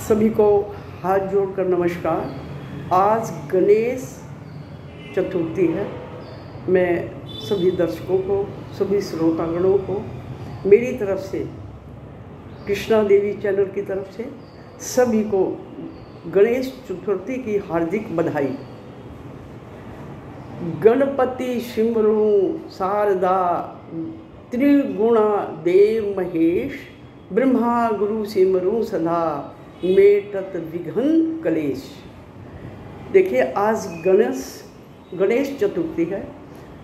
सभी को हाथ जोड़कर नमस्कार। आज गणेश चतुर्थी है। मैं सभी दर्शकों को, सभी श्रोतागणों को मेरी तरफ से, कृष्णा देवी चैनल की तरफ से सभी को गणेश चतुर्थी की हार्दिक बधाई। गणपति सिमरू शारदा त्रिगुणा देव महेश, ब्रह्मा गुरु सिमरू सदा मेटत विघ्न कलेश। देखिए, आज गणेश चतुर्थी है।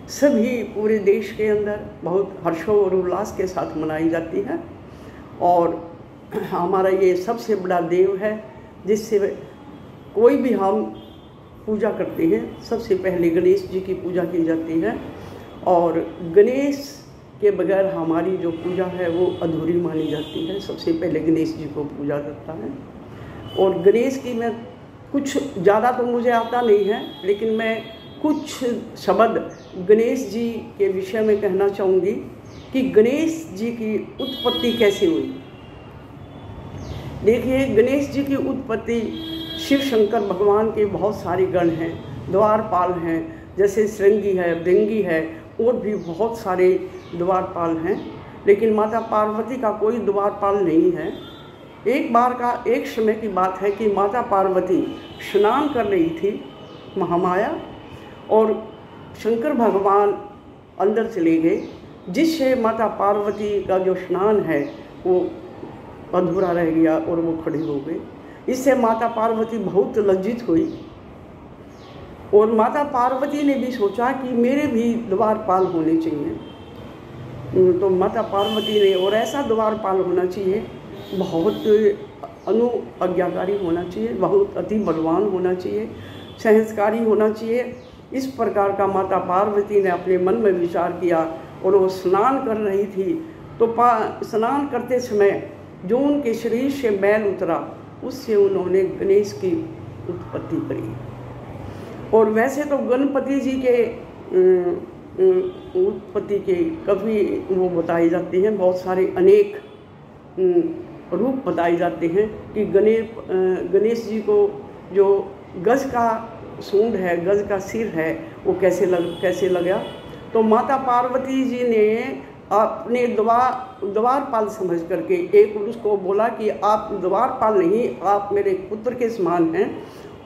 सभी पूरे देश के अंदर बहुत हर्षों और उल्लास के साथ मनाई जाती है और हमारा ये सबसे बड़ा देव है जिससे कोई भी हम पूजा करते हैं। सबसे पहले गणेश जी की पूजा की जाती है और गणेश के बगैर हमारी जो पूजा है वो अधूरी मानी जाती है। सबसे पहले गणेश जी को पूजा करता है और गणेश की मैं कुछ ज़्यादा तो मुझे आता नहीं है, लेकिन मैं कुछ शब्द गणेश जी के विषय में कहना चाहूँगी कि गणेश जी की उत्पत्ति कैसे हुई। देखिए, गणेश जी की उत्पत्ति शिव शंकर भगवान के बहुत सारे गण हैं, द्वारपाल हैं, जैसे श्रृंगी है, भृंगी है और भी बहुत सारे द्वारपाल हैं, लेकिन माता पार्वती का कोई द्वारपाल नहीं है। एक समय की बात है कि माता पार्वती स्नान कर रही थी महामाया और शंकर भगवान अंदर चले गए, जिससे माता पार्वती का जो स्नान है वो अधूरा रह गया और वो खड़े हो गए। इससे माता पार्वती बहुत लज्जित हुई और माता पार्वती ने भी सोचा कि मेरे भी द्वारपाल होने चाहिए। तो माता पार्वती ने, और ऐसा द्वारपाल होना चाहिए, बहुत आज्ञाकारी होना चाहिए, बहुत अति बलवान होना चाहिए, संस्कारी होना चाहिए। इस प्रकार का माता पार्वती ने अपने मन में विचार किया और वो स्नान कर रही थी तो स्नान करते समय जो उनके शरीर से मैल उतरा उससे उन्होंने गणेश की उत्पत्ति करी। और वैसे तो गणपति जी के उत्पत्ति के कभी वो बताई जाती हैं, बहुत सारे अनेक रूप बताए जाते हैं कि गणेश जी को जो गज का सूंड है, गज का सिर है, वो कैसे लगा। तो माता पार्वती जी ने अपने द्वारपाल समझ करके एक उसको बोला कि आप द्वारपाल नहीं, आप मेरे पुत्र के समान हैं।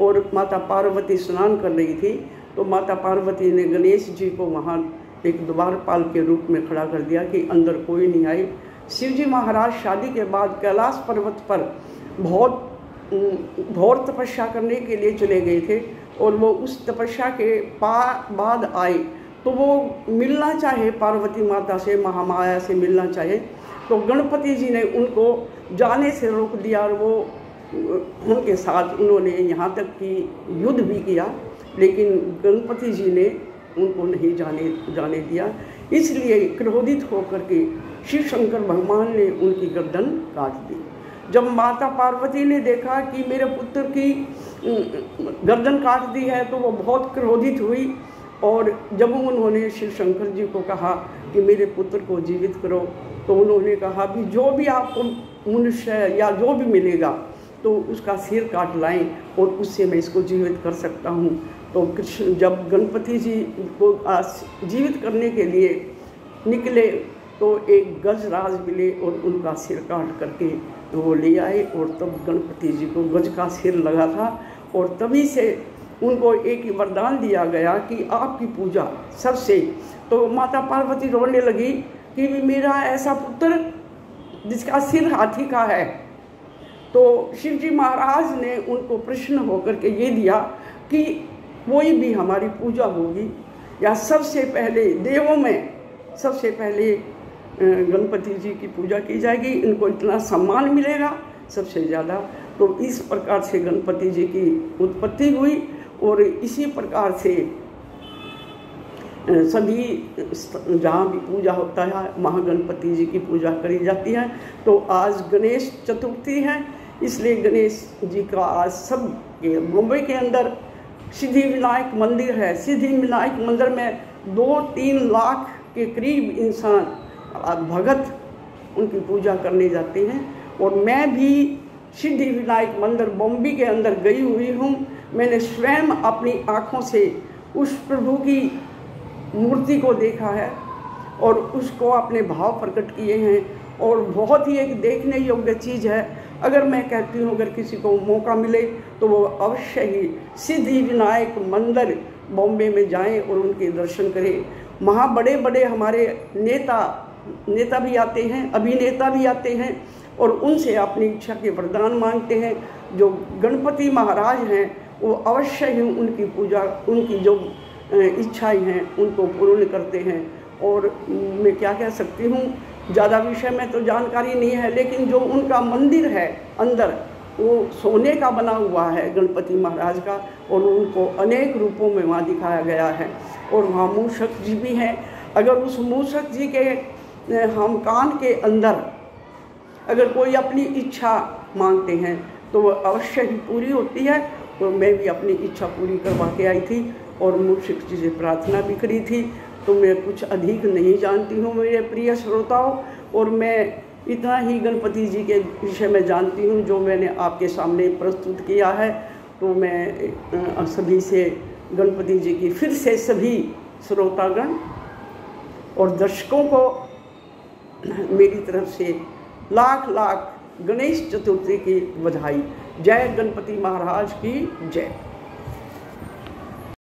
और माता पार्वती स्नान कर रही थी तो माता पार्वती ने गणेश जी को वहाँ एक द्वारपाल के रूप में खड़ा कर दिया कि अंदर कोई नहीं आए। शिव जी महाराज शादी के बाद कैलाश पर्वत पर बहुत घोर तपस्या करने के लिए चले गए थे और वो उस तपस्या के बाद आए तो वो मिलना चाहे, पार्वती माता से, महामाया से मिलना चाहे, तो गणपति जी ने उनको जाने से रोक दिया और वो उनके साथ उन्होंने यहाँ तक कि युद्ध भी किया, लेकिन गणपति जी ने उनको नहीं जाने दिया। इसलिए क्रोधित होकर के शिव शंकर भगवान ने उनकी गर्दन काट दी। जब माता पार्वती ने देखा कि मेरे पुत्र की गर्दन काट दी है तो वो बहुत क्रोधित हुई और जब उन्होंने शिव शंकर जी को कहा कि मेरे पुत्र को जीवित करो, तो उन्होंने कहा भी जो भी आपको मनुष्य या जो भी मिलेगा तो उसका सिर काट लाएं और उससे मैं इसको जीवित कर सकता हूँ। तो कृष्ण जब गणपति जी को जीवित करने के लिए निकले तो एक गजराज मिले और उनका सिर काट करके वो ले आए और तब गणपति जी को गज का सिर लगा था और तभी से उनको एक ही वरदान दिया गया कि आपकी पूजा सबसे। तो माता पार्वती रोने लगी कि मेरा ऐसा पुत्र जिसका सिर हाथी का है। तो शिव जी महाराज ने उनको प्रश्न होकर के ये दिया कि कोई भी हमारी पूजा होगी या सबसे पहले देवों में सबसे पहले गणपति जी की पूजा की जाएगी, इनको इतना सम्मान मिलेगा सबसे ज़्यादा। तो इस प्रकार से गणपति जी की उत्पत्ति हुई और इसी प्रकार से सभी जहाँ भी पूजा होता है महागणपति जी की पूजा करी जाती है। तो आज गणेश चतुर्थी है, इसलिए गणेश जी का आज सब मुंबई के अंदर सिद्धिविनायक मंदिर है। सिद्धिविनायक मंदिर में 2-3 लाख के करीब इंसान भगत उनकी पूजा करने जाते हैं और मैं भी सिद्धि विनायक मंदिर बॉम्बे के अंदर गई हुई हूँ। मैंने स्वयं अपनी आँखों से उस प्रभु की मूर्ति को देखा है और उसको अपने भाव प्रकट किए हैं, और बहुत ही एक देखने योग्य चीज़ है। अगर मैं कहती हूँ अगर किसी को मौका मिले तो वो अवश्य ही सिद्धि विनायक मंदिर बॉम्बे में जाएं और उनके दर्शन करें। वहाँ बड़े बड़े हमारे नेता भी आते हैं, अभिनेता भी आते हैं और उनसे अपनी इच्छा के वरदान मांगते हैं। जो गणपति महाराज हैं वो अवश्य ही उनकी पूजा, उनकी जो इच्छाएं हैं उनको पूर्ण करते हैं। और मैं क्या कह सकती हूँ, ज़्यादा विषय में तो जानकारी नहीं है, लेकिन जो उनका मंदिर है अंदर वो सोने का बना हुआ है गणपति महाराज का, और उनको अनेक रूपों में वहाँ दिखाया गया है। और वहाँ मूषक जी भी हैं। अगर उस मूषक जी के हम कान के अंदर अगर कोई अपनी इच्छा मांगते हैं तो वो अवश्य ही पूरी होती है। तो मैं भी अपनी इच्छा पूरी करवा के आई थी और मूषक जी से प्रार्थना भी करी थी। तो मैं कुछ अधिक नहीं जानती हूँ मेरे प्रिय श्रोताओं, और मैं इतना ही गणपति जी के विषय में जानती हूँ जो मैंने आपके सामने प्रस्तुत किया है। तो मैं सभी से गणपति जी की फिर से सभी श्रोतागण और दर्शकों को मेरी तरफ से लाख लाख गणेश चतुर्थी की बधाई। जय गणपति महाराज की जय।